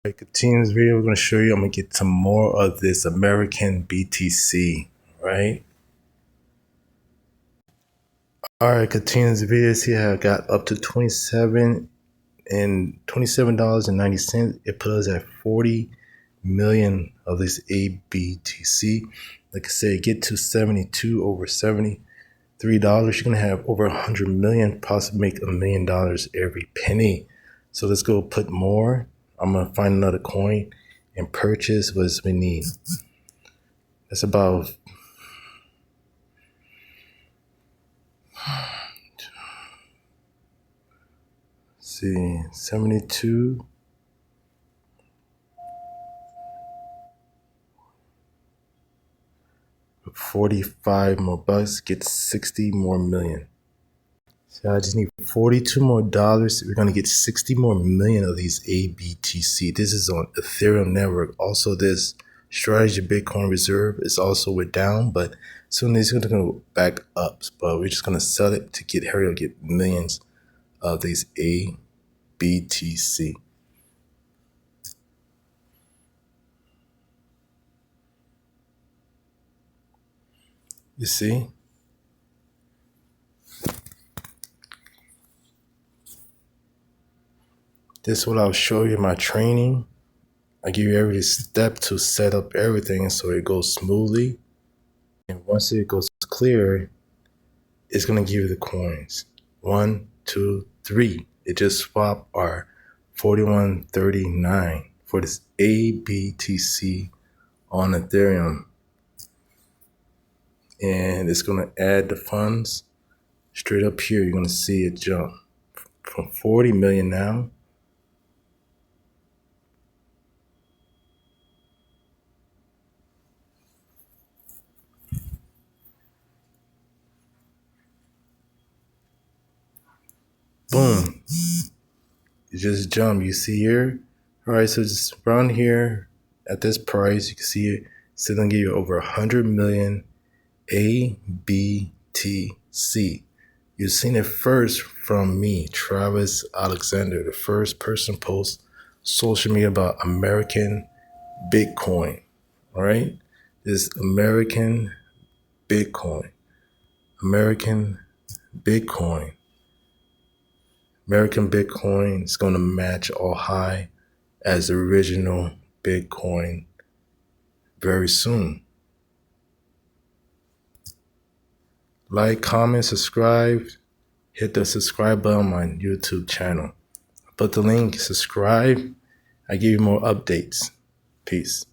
Alright, continue this video. We're going to show you, I'm going to get some more of this American BTC, right? Alright, continue this video. See how I got up to $27.90. It put us at 40 million of this ABTC. Like I said, get to 72 over $73. You're going to have over 100 million, possibly make $1 million every penny. So let's go put more. I'm going to find another coin and purchase what we need. That's about see 72 45 more bucks, get 60 more million. So I just need $42 more. We're going to get 60 more million of these ABTC. This is on Ethereum network. Also, this strategy Bitcoin reserve is also we're down, but soon it's going to go back up. But we're just going to sell it to get hurry up, get millions of these ABTC. You see? This is what I'll show you in my training. I give you every step to set up everything so it goes smoothly. And once it goes clear, it's going to give you the coins. 1, 2, 3. It just swapped our 41.39 for this ABTC on Ethereum. And it's going to add the funds straight up here. You're going to see it jump from 40 million now. Boom. It just jumped. You see here? All right, so just around here at this price, you can see it. It's going to give you over 100 million ABTC. You've seen it first from me, Travis Alexander, the first person post social media about American Bitcoin. All right? This American Bitcoin. American Bitcoin. American Bitcoin is going to match all high as the original Bitcoin very soon. Like, comment, subscribe. Hit the subscribe button on my YouTube channel. Put the link, subscribe. I give you more updates. Peace.